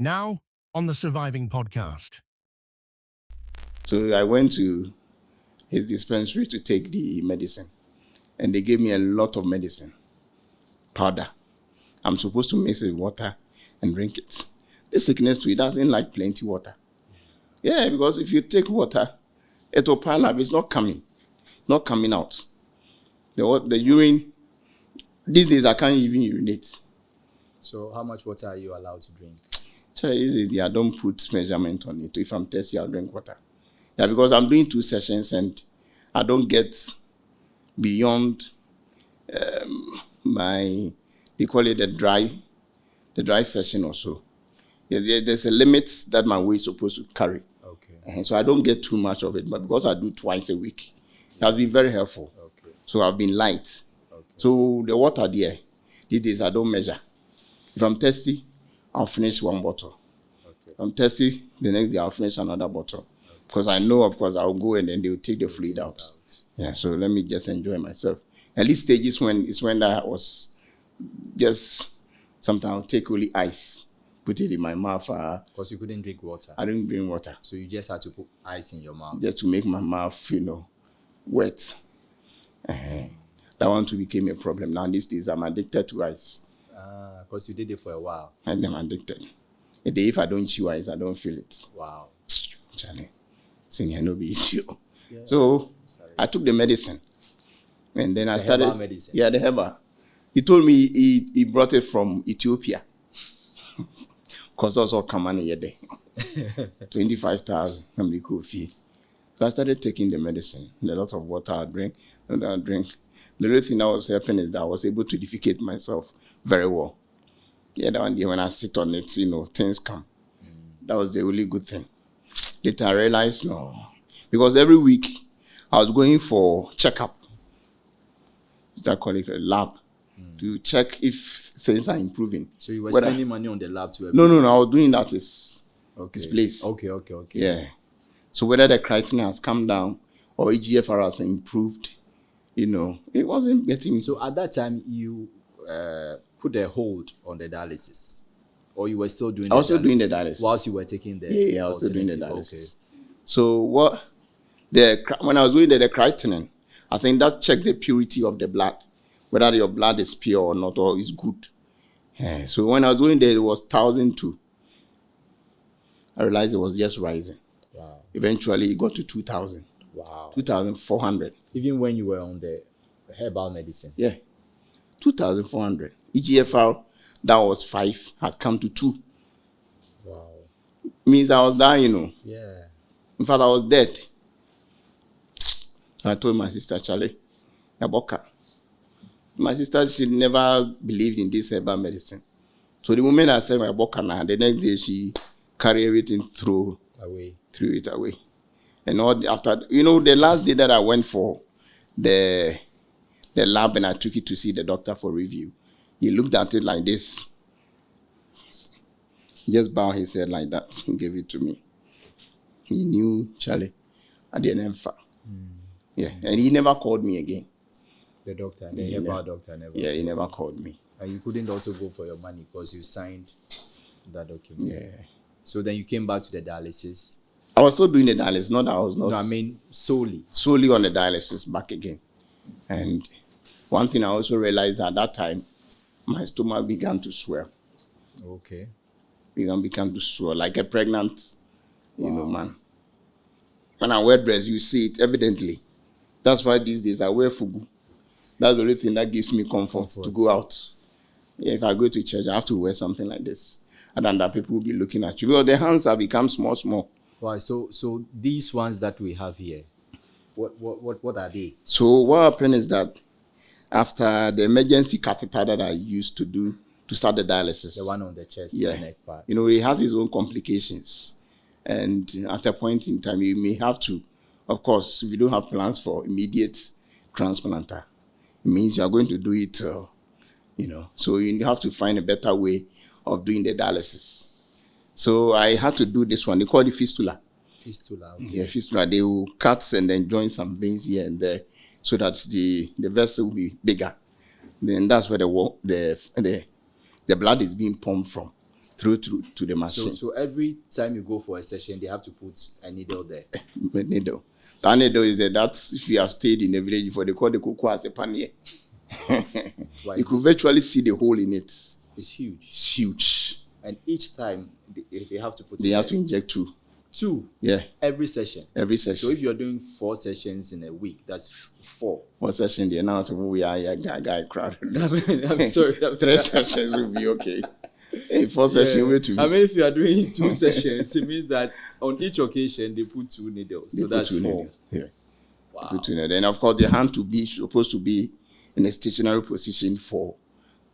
Now, on the Surviving Podcast. So I went to his dispensary to take the medicine. And they gave me a lot of medicine, powder. I'm supposed to mix it with water and drink it. The sickness to it doesn't like plenty water. Yeah, because if you take water, it will pile up. It's not coming out. The urine, these days I can't even urinate. So how much water are you allowed to drink? I don't put measurement on it. If I'm thirsty, I'll drink water. Yeah, because I'm doing 2 sessions and I don't get beyond they call it the dry session or so. There's a limit that my weight is supposed to carry. Okay. And so I don't get too much of it, but because I do twice a week, it has been very helpful. Okay. So I've been light. Okay. So the water there, these days I don't measure. If I'm thirsty, I'll finish 1 bottle. Okay. If I'm thirsty, the next day I'll finish another bottle. Okay. Because I know, of course, I'll go and then they'll take the fluid out. Yeah, so let me just enjoy myself. At least stages when I was just sometimes I'll take only ice, put it in my mouth. Because you couldn't drink water. I didn't drink water. So you just had to put ice in your mouth. Just to make my mouth, wet. That one too became a problem. Now these days I'm addicted to ice. Because you did it for a while. And I'm addicted. A day if I don't chew ice, I don't feel it. Wow. Charlie, senior no be issue. Yeah. So I took the medicine. And then I started. Herbal medicine. Yeah, the herbal. He told me he brought it from Ethiopia. Because also come on here day. 25,000. So I started taking the medicine. A lot of water I drink. The only thing that was happening is that I was able to defecate myself very well. Yeah, that one day when I sit on it, things come. That was the only good thing. Later I realized, no. Because every week I was going for checkup. I call it a lab. To check if things are improving. So you were spending money on the lab too? No. I was doing that is place. Okay. Yeah. So whether the creatinine has come down or EGFR has improved, it wasn't getting. So at that time, you put a hold on the dialysis? Or you were still doing I was still doing the dialysis. Whilst you were taking the Yeah, I was still doing the dialysis. Okay. So when I was doing the creatinine, I think that checked the purity of the blood, whether your blood is pure or not, or is good. Yeah. So when I was doing that, it was 1,002. I realized it was just rising. Wow. Eventually, it got to 2,000. Wow. 2,400. Even when you were on the herbal medicine? Yeah. 2,400. EGFR, that was 5, had come to 2. Wow. Means I was dying, Yeah. In fact, I was dead. I told my sister, Charlie, Yaboka. My sister, she never believed in this herbal medicine. So the moment I said my boka now, the next day she carried everything threw it away. And all after, the last day that I went for the lab and I took it to see the doctor for review, he looked at it like this. He just bowed his head like that and gave it to me. He knew Charlie at the end. Yeah, and he never called me again. The doctor, the herbal doctor never. Yeah, he never called me. And you couldn't also go for your money because you signed that document. Yeah. So then you came back to the dialysis. I was still doing the dialysis, I was not. No, I mean solely. Solely on the dialysis back again. And one thing I also realized at that time, my stomach began to swell. Okay. Began to swell like a pregnant, man. When I wear dress, you see it evidently. That's why these days I wear fugu. That's the only thing that gives me comfort to go out. Yeah, if I go to church, I have to wear something like this. And then that people will be looking at you. Because the hands have become small. Wow, so these ones that we have here, what are they? So what happened is that after the emergency catheter that I used to start the dialysis. The one on the chest, yeah, the neck part. It has its own complications. And at a point in time, you may have to, of course, if you don't have plans for immediate transplant, it means you are going to do it, so you have to find a better way of doing the dialysis. So I had to do this one. They call it fistula. Fistula. Okay. Yeah, fistula. They will cut and then join some veins here and there so that the vessel will be bigger. Then that's where the blood is being pumped from through to the machine. So every time you go for a session, they have to put a needle there. Needle. That needle is there. That's if you have stayed in a village before, they call the cocoa as a panier. You could virtually see the hole in it. It's huge. It's huge. And each time they have to put. They have to inject 2. 2. Yeah. Every session. Every session. So if you're doing 4 sessions in a week, that's 4. 4 sessions. They now say we are a guy crowd. I'm sorry. 3 sessions will be okay. Hey, 4 sessions will be. I mean, if you are doing 2 sessions, it means that on each occasion they put 2 needles. So that's 4. Needles. Yeah. Wow. Put 2 needles. And of course, the hand supposed to be in a stationary position for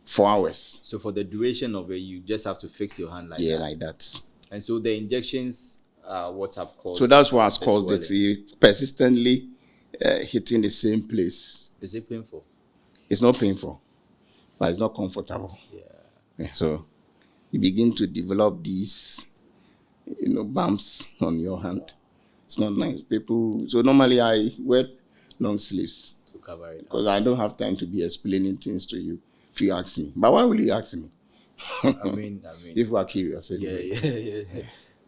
4 hours. So for the duration of it, you just have to fix your hand like that. Yeah, like that. And so the injections are what have caused. So that's what has caused it. Persistently hitting the same place. Is it painful? It's not painful, but it's not comfortable. Yeah. So you begin to develop these, bumps on your hand. It's not nice. So normally I wear long sleeves to cover it because I don't have time to be explaining things to you if you ask me. But why will you ask me? I mean, if you are curious. Anyway. Yeah.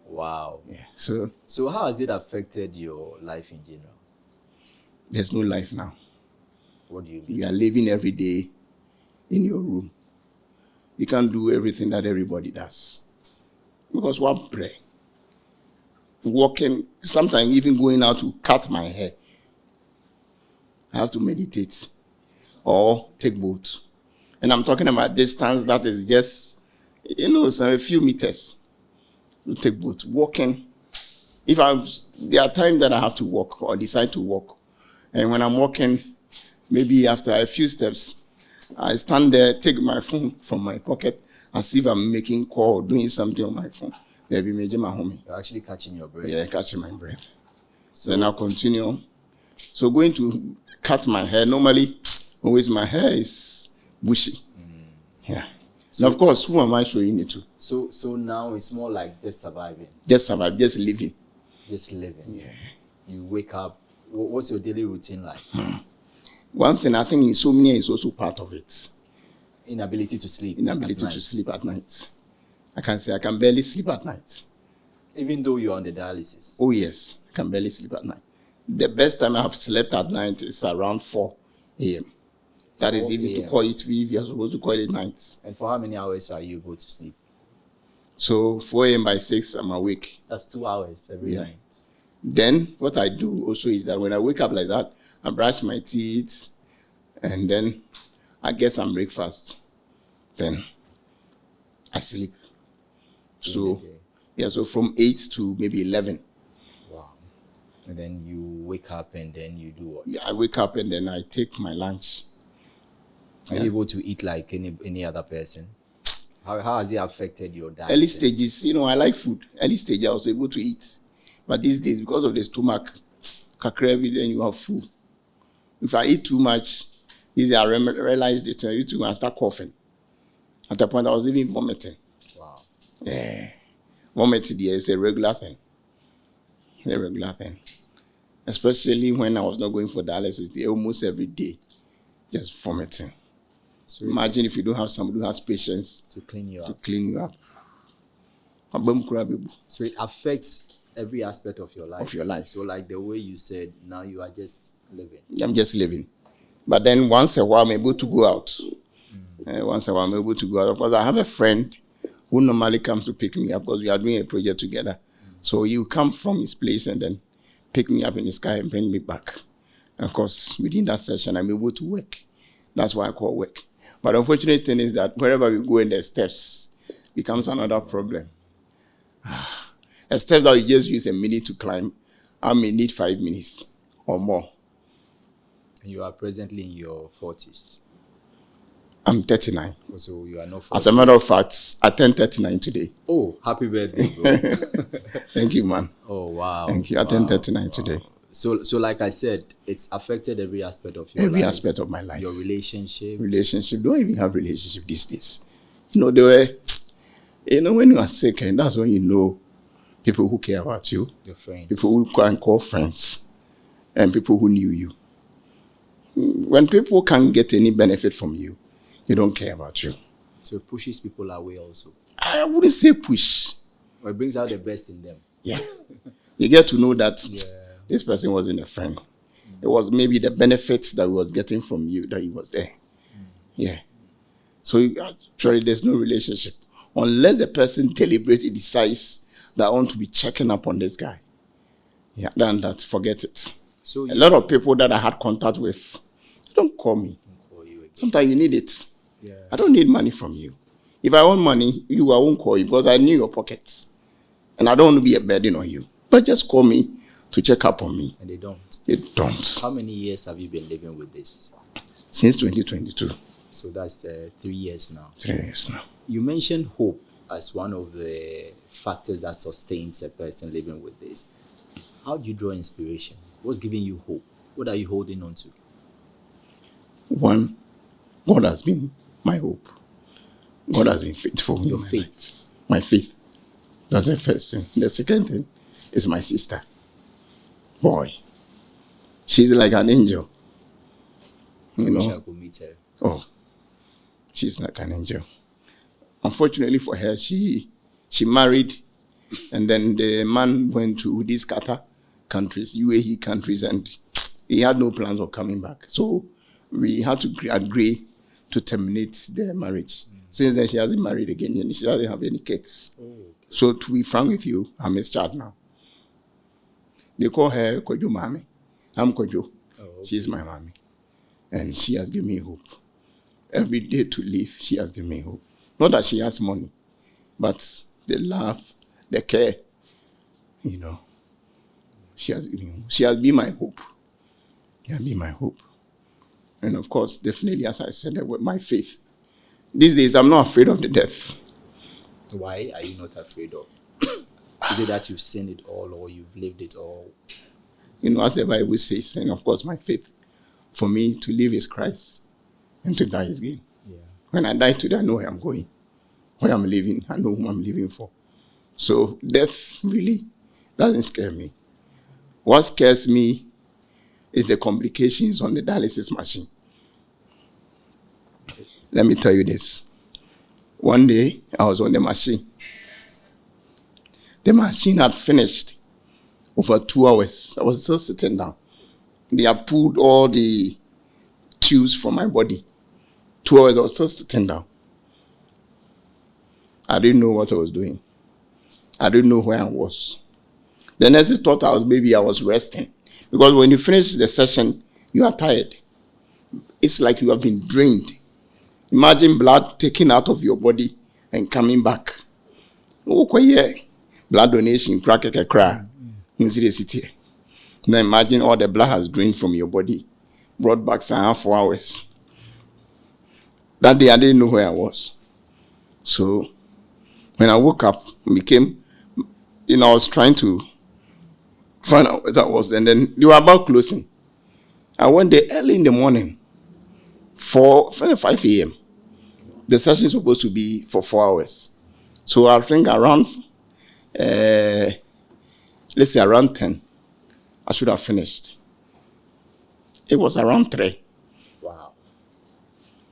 Wow. Yeah. So how has it affected your life in general? There's no life now. What do you mean? You are living every day in your room. You can't do everything that everybody does. Because what pray? Walking, sometimes even going out to cut my hair. I have to meditate or take boat. And I'm talking about distance that is just, a few meters. To take boat. Walking. There are times that I have to walk or decide to walk. And when I'm walking, maybe after a few steps, I stand there, take my phone from my pocket, as if I'm making call or doing something on my phone. You're actually catching your breath. Yeah, catching my breath. So then I'll continue. So going to cut my hair, normally, always my hair is bushy. Yeah. So, and of course, who am I showing it to? So now it's more like just surviving. Just survive, just living. Just living. Yeah. You wake up. What's your daily routine like? One thing, I think insomnia is also part of it. Inability to sleep. Inability to sleep at night. I can say I can barely sleep at night. Even though you're on the dialysis? Oh, yes. I can barely sleep at night. The best time I have slept at night is around 4 a.m. That is even to call it, if you're supposed to call it nights. And for how many hours are you able to sleep? So 4 a.m. by 6, I'm awake. That's 2 hours every night. Then what I do also is that when I wake up like that, I brush my teeth and then I get some breakfast. Then I sleep. So, so from 8 to maybe 11. Wow. And then you wake up and then you do what? I wake up and then I take my lunch. Are you able to eat like any other person? How has it affected your diet? Early stages, I like food. Early stage, I was able to eat. But these days, because of the stomach, kakrevi, then you have food. If I eat too much, I realized it, I eat too much, I start coughing. At the point, I was even vomiting. Wow. Yeah. Vomiting there is a regular thing. A regular thing. Especially when I was not going for dialysis, almost every day, just vomiting. So imagine if you don't have somebody who has patience to clean you up. So it affects every aspect of your life. So like the way you said, now you are just living. I'm just living. But then once a while I'm able to go out. Once a while I'm able to go out. Of course, I have a friend who normally comes to pick me up because we are doing a project together. So he will come from his place and then pick me up in the sky and bring me back. And of course, within that session, I'm able to work. That's why I call work. But the unfortunate thing is that wherever we go in the steps becomes another problem. A step that you just use a minute to climb, I may need 5 minutes or more. You are presently in your 40s. I'm 39. So you are not 40. As a matter of fact, I turned 39 today. Oh, happy birthday, bro. Thank you, man. Oh, wow. Thank you. I turned 39 today. So like I said, it's affected every aspect of your life. Every aspect of my life. Your relationship. Don't even have relationship these days. They were, when you are sick, and that's when you know people who care about you. Your friends. People who can call friends. And people who knew you. When people can't get any benefit from you, they don't care about you. So it pushes people away also. I wouldn't say push. Well, it brings out the best in them. Yeah. You get to know that this person wasn't a friend. It was maybe the benefits that he was getting from you that he was there. Yeah. So actually, there's no relationship unless the person deliberately decides that I want to be checking up on this guy. Yeah, then that forget it. So a lot of people that I had contact with, don't call me. Sometimes you need it. Yeah. I don't need money from you. If I want money, I won't call you because I knew your pockets. And I don't want to be a burden on you. But just call me to check up on me. And they don't. They don't. How many years have you been living with this? Since 2022. So that's 3 years now. 3 years now. You mentioned hope as one of the factors that sustains a person living with this. How do you draw inspiration? What's giving you hope? What are you holding on to? One, God has been my hope. God has been faithful. Your faith. My faith. That's the first thing. The second thing is my sister. Boy, she's like an angel. You know. I could meet her. Oh, she's like an angel. Unfortunately for her, she married, and then the man went to these Qatar countries, UAE countries, and he had no plans of coming back. So we had to agree to terminate their marriage. Since then, she hasn't married again, and she doesn't have any kids. Oh, okay. So to be frank with you, I'm his child now. They call her Kojo Mami. I'm Kojo. Oh, okay. She's my mommy. And she has given me hope. Every day to live, she has given me hope. Not that she has money, but the love, the care, you know. She has been my hope. She has been my hope. And of course, definitely, as I said, with my faith. These days, I'm not afraid of the death. Why are you not afraid of? Is it that you've seen it all or you've lived it all? You know, as the Bible says, and of course, my faith, for me to live is Christ and to die is gain. Yeah. When I die today, I know where I'm going. Where I'm living, I know whom I'm living for. So death really doesn't scare me. What scares me is the complications on the dialysis machine. Let me tell you this. One day, I was on the machine. The machine had finished over 2 hours. I was still sitting down. They had pulled all the tubes from my body. 2 hours, I was still sitting down. I didn't know what I was doing. I didn't know where I was. The nurses thought maybe I was resting. Because when you finish the session, you are tired. It's like you have been drained. Imagine blood taken out of your body and coming back. Okay, blood donation, crack. Now imagine all the blood has drained from your body, brought back 4 hours. That day I didn't know where I was. So when I woke up, I was trying to find out where that was, and then they were about closing. I went there early in the morning, 5 a.m. The session is supposed to be for 4 hours. So I think around, let's say around 10, I should have finished. It was around 3. Wow.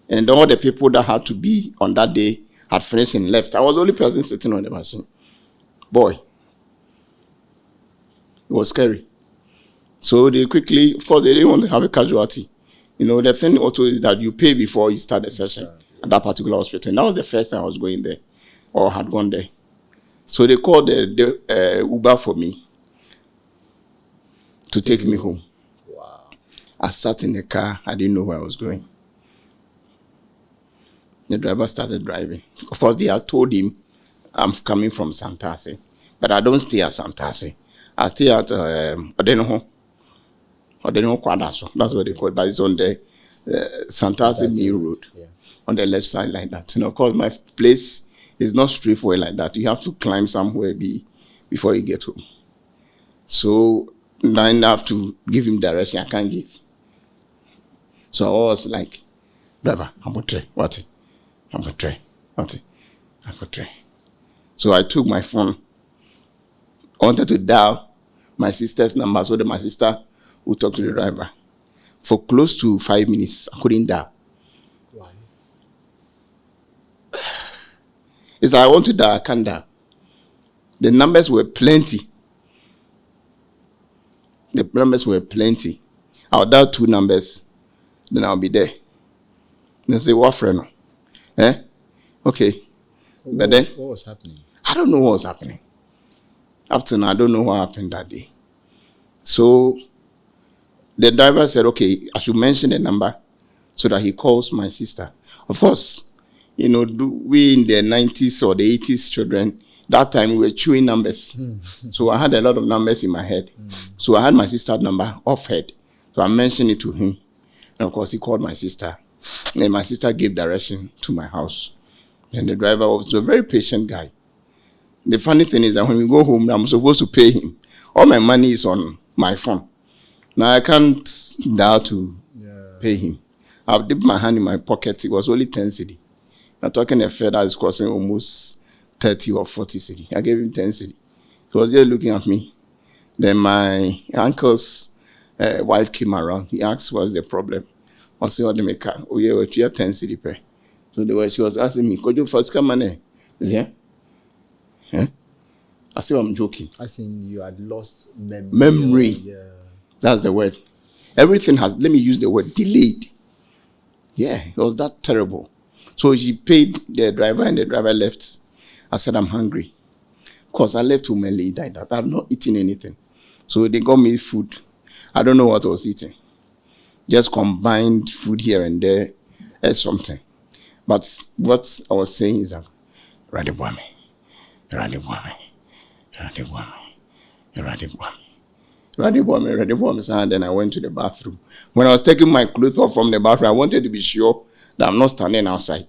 And all the people that had to be on that day had finished and left. I was the only person sitting on the machine. Boy, it was scary. So they quickly, of course, they didn't want to have a casualty. You know, the thing also is that you pay before you start the session at that particular hospital. And that was the first time I was going there or had gone there. So they called the Uber for me to take me home. Wow. I sat in the car. I didn't know where I was going. The driver started driving. Of course, they had told him I'm coming from Santase. But I don't stay at Santase. I stay at Odenoho Kwadaso. That's what they call it. But it's on the Santase Mill Road. Yeah. On the left side like that. And of course, my place is not straightforward like that. You have to climb somewhere before you get home. So now I have to give him direction. I can't give. So I was like, driver, I'm going to try. What? I'm going to try. What? I'm going to try. So I took my phone. I wanted to dial my sister's number so that my sister would talk to the driver. For close to 5 minutes, I couldn't dial. Why? It's like I want to die, I can't die. The numbers were plenty. The numbers were plenty. I'll dial 2 numbers, then I'll be there. They say, what friend? Eh? Okay. But then, what was happening? I don't know what was happening. After now, I don't know what happened that day. So the driver said, okay, I should mention the number so that he calls my sister. Of course, we in the 90s or the 80s children, that time we were chewing numbers. So I had a lot of numbers in my head. So I had my sister's number off head. So I mentioned it to him. And of course, he called my sister. And my sister gave direction to my house. And the driver was a very patient guy. The funny thing is that when we go home, I'm supposed to pay him. All my money is on my phone. Now I can't dial to pay him. I've dipped my hand in my pocket. It was only 10 cedi. I'm talking a fare that is costing almost 30 or 40 cedi. I gave him 10 cedi. He was just looking at me. Then my uncle's wife came around. He asked, what's the problem? I said, what do you make? Oh, yeah, we have 10 cedi pay. So she was asking me, could you first come on there? Yeah. Huh? I said, I'm joking. I think you had lost memory. Memory. Yeah. That's the word. Everything has, let me use the word, delayed. Yeah, it was that terrible. So she paid the driver and the driver left. I said, I'm hungry. Of course, I left home early like that. I've not eaten anything. So they got me food. I don't know what I was eating. Just combined food here and there as something. But what I was saying is that, Radibwame. And then I went to the bathroom. When I was taking my clothes off from the bathroom, I wanted to be sure that I'm not standing outside.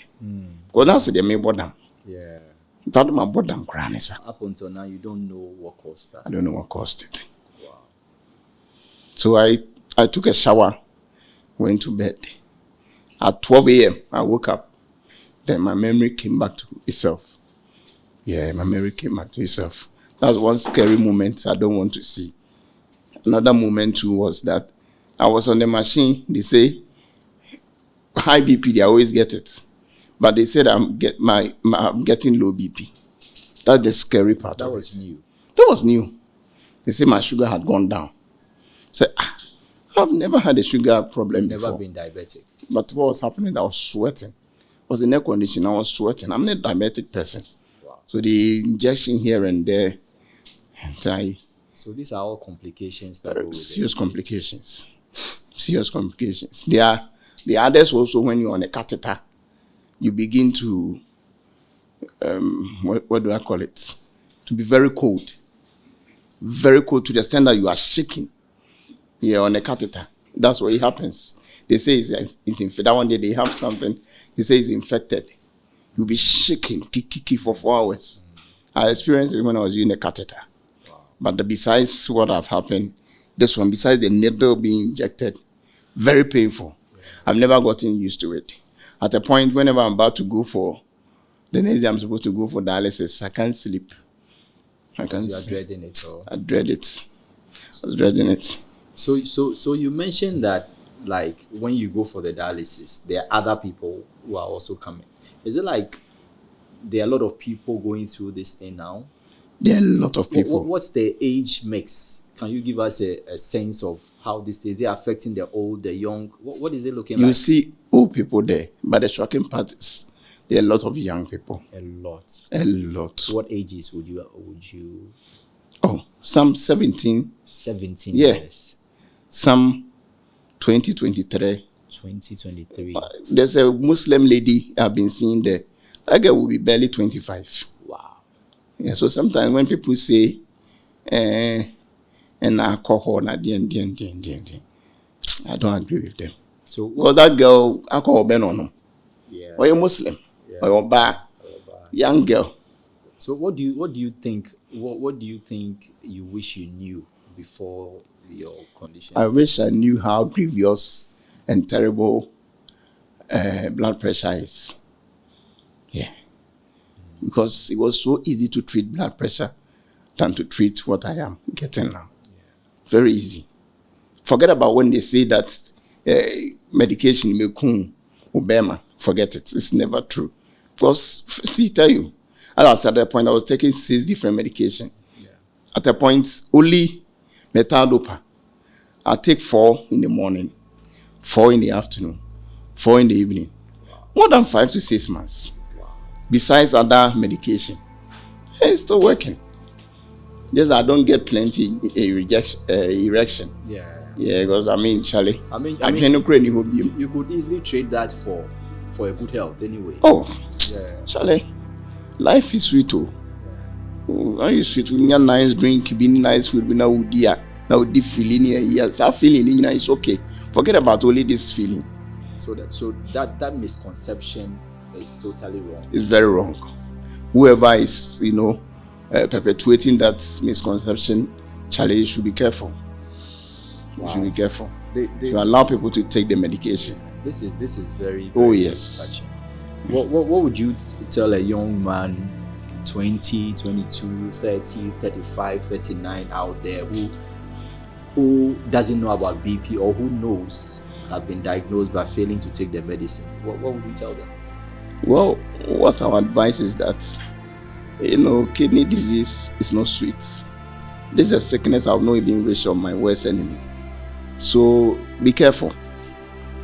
Because that's the main bottom. Yeah. That's my bottom crying, sir. Up until now, you don't know what caused that. I don't know what caused it. Wow. So I took a shower, went to bed. At 12 a.m., I woke up. Then my memory came back to itself. Yeah, my memory came back to itself. That's one scary moment I don't want to see. Another moment too was that I was on the machine. They say high BP, they always get it. But they said I'm getting low BP. That's the scary part. That was new. That was new. They say my sugar had gone down. So I've never had a sugar problem before. Never been diabetic. But what was happening, I was sweating. It was in air condition, I was sweating. I'm not a diabetic person. Wow. So the injection here and there, so these are all complications that go with serious complications. Serious complications. There are the others also when you're on a catheter, you begin to what do I call it? To be very cold. Very cold to the extent that you are shaking. You're on a catheter. That's what happens. They say it's infected. That one day they have something. They say it's infected. You'll be shaking, kiki for 4 hours. I experienced it when I was using a catheter. Wow. But besides what have happened, this one, besides the needle being injected, very painful. Yeah. I've never gotten used to it. At a point, whenever I'm about to go for the next day I'm supposed to go for dialysis, I can't sleep. I can't. You are dreading it, or? I dread it. I was dreading it. So you mentioned that, like, when you go for the dialysis, there are other people who are also coming. Is it like there are a lot of people going through this thing now? There are a lot of people. What's the age mix? Can you give us a sense of how this is it affecting the old, the young? What is it looking like? You see old people there, but the shocking part is there are a lot of young people. A lot. A lot. What ages would you? Oh, some 17. 17 yeah. years. Some 2023. 2023. There's a Muslim lady I've been seeing there. That girl will be barely 25. Wow. Yeah, so sometimes when people say, and alcohol, I don't agree with them. So, because that girl, alcohol, no. Yeah. Or you're Muslim, or you're bad, young girl. So, what do you think? What do you think you wish you knew before your condition? I wish I knew how grievous and terrible blood pressure is. Yeah. Because it was so easy to treat blood pressure than to treat what I am getting now. Yeah. Very easy. Forget about when they say that medication may come Obama. Forget it. It's never true. Because, see, tell you, As I said at that point, I was taking 6 different medication. At a point, only metal-dopa. I take 4 in the morning, 4 in the afternoon, 4 in the evening. More than 5 to 6 months. Besides other medication. It's still working. Just that I don't get plenty erection. Yeah. Yeah, because Charlie. You could easily trade that for a good health anyway. Oh, yeah. Charlie, life is sweet too. Oh, are you sweet? We have nice drink, be nice food, we now deep feeling here. Yes, that feeling is okay. Forget about only this feeling. So that misconception is totally wrong. It's very wrong. Whoever is, perpetuating that misconception, Charlie, should be careful. Wow. You should be careful. You allow people to take the medication. This is very, oh yes. touching. What would you tell a young man, 20, 22, 30, 35, 39 out there who doesn't know about BP or who knows have been diagnosed but failing to take the medicine? What would you tell them? Well, what our advice is that, kidney disease is not sweet. This is a sickness I will not even wish on my worst enemy. So be careful.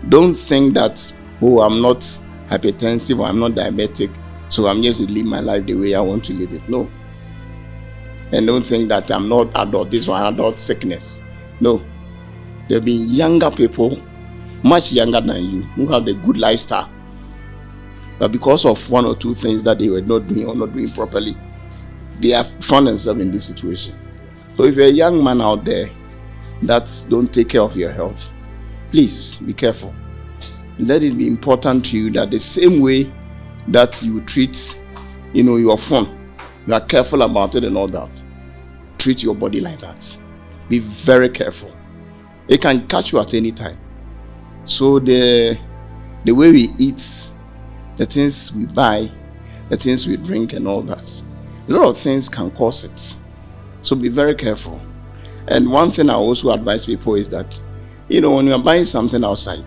Don't think that, I'm not hypertensive or I'm not diabetic, so I'm just to live my life the way I want to live it. No. And don't think that I'm not adult. This one adult sickness. No. There have been younger people, much younger than you, who have the good lifestyle. But because of 1 or 2 things that they were not doing or not doing properly, they have found themselves in this situation. So if you're a young man out there that don't take care of your health, please be careful. Let it be important to you that the same way that you treat, your phone, you are careful about it and all that. Treat your body like that. Be very careful. It can catch you at any time. So the way we eat, the things we buy, the things we drink and all that, a lot of things can cause it. So be very careful. And one thing I also advise people is that, when you are buying something outside,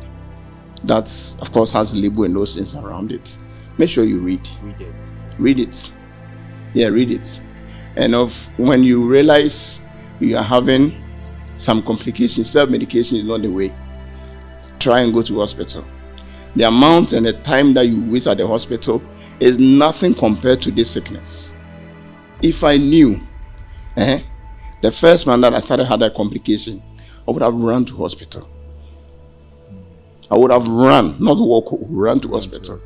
that of course has a label and those things around it, make sure you read. Read it. Yeah, read it. And when you realize you are having some complications, self-medication is not the way, try and go to hospital. The amount and the time that you waste at the hospital is nothing compared to this sickness. If I knew, the first man that I started had a complication, I would have run to hospital. I would have run, not walk, run to hospital.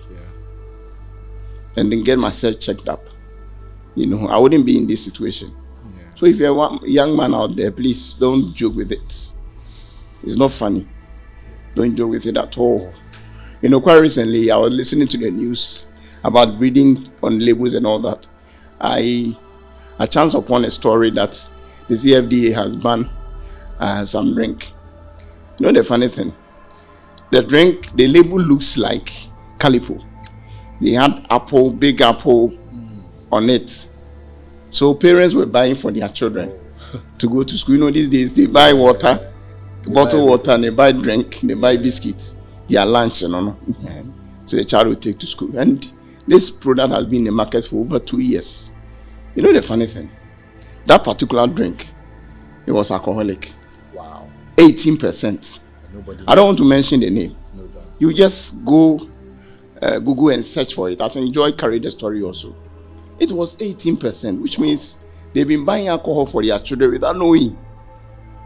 And then get myself checked up. I wouldn't be in this situation. Yeah. So if you're a young man out there, please don't joke with it. It's not funny. Don't joke with it at all. Quite recently, I was listening to the news about reading on labels and all that. I chanced upon a story that the CFDA has banned some drink. The funny thing? The drink, the label looks like Calipo. They had apple, big apple on it. So parents were buying for their children to go to school. These days they buy water, bottled water, and they buy drink, they buy biscuits, their lunch, So the child will take to school. And this product has been in the market for over 2 years. The funny thing? That particular drink, it was alcoholic. Wow. 18%. I don't want to mention the name. You just go Google and search for it. I think Joy carried the story also. It was 18%, which means they've been buying alcohol for their children without knowing.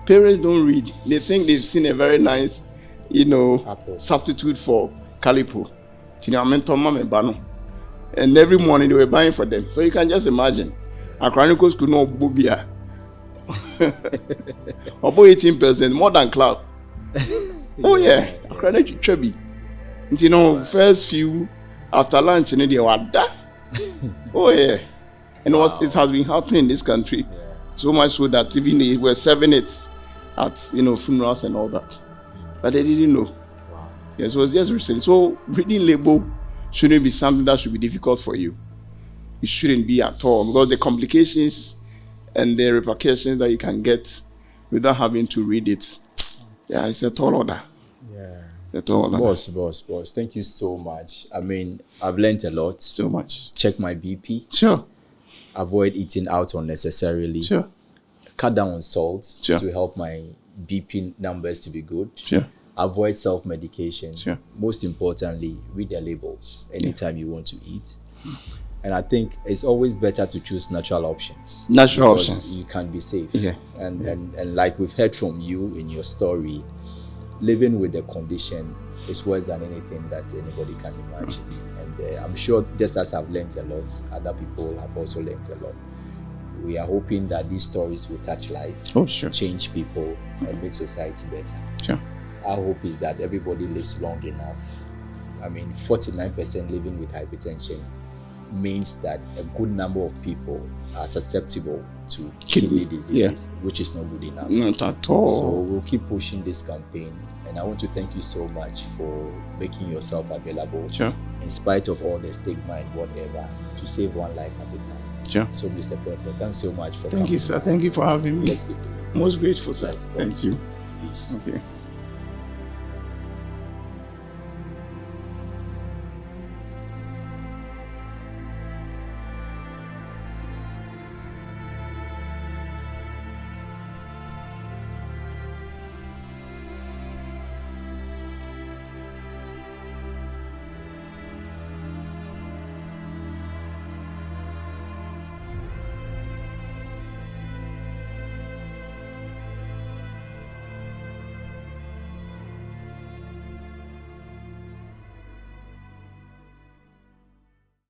Parents don't read. They think they've seen a very nice, substitute for Calipo. And every morning they were buying for them. So you can just imagine. Our chronicles could not bubia. About 18%, more than cloud. Oh yeah, Akranich Trebi. First few after lunch, they were that. Oh yeah, and it has been happening in this country so much so that even they were serving it at funerals and all that, but they didn't know. Yes, it was just recently. So reading label shouldn't be something that should be difficult for you. It shouldn't be at all, because the complications and the repercussions that you can get without having to read it. Yeah, it's a tall order. at all. Boss. Thank you so much. I mean, I've learned a lot. So much. Check my BP. Sure. Avoid eating out unnecessarily. Sure. Cut down on salt Sure. to help my BP numbers to be good. Sure. Avoid self-medication. Sure. Most importantly, read the labels anytime you want to eat. And I think it's always better to choose natural options. Natural because options. You can be safe. Yeah. And like we've heard from you in your story, living with the condition is worse than anything that anybody can imagine. And I'm sure just as I've learned a lot, other people have also learned a lot. We are hoping that these stories will touch life, Sure. change people, and make society better. Sure. Our hope is that everybody lives long enough. I mean, 49% living with hypertension means that a good number of people are susceptible to kidney disease, which is not good enough. Not at all. So we'll keep pushing this campaign. And I want to thank you so much for making yourself available, Sure. in spite of all the stigma and whatever, to save one life at a time. Sure. So, Mr. Prempeh, thanks so much for Thank you, sir. Thank you for having me. Let's keep doing this. Most grateful, sir. Let's go. Thank you. Peace. Okay.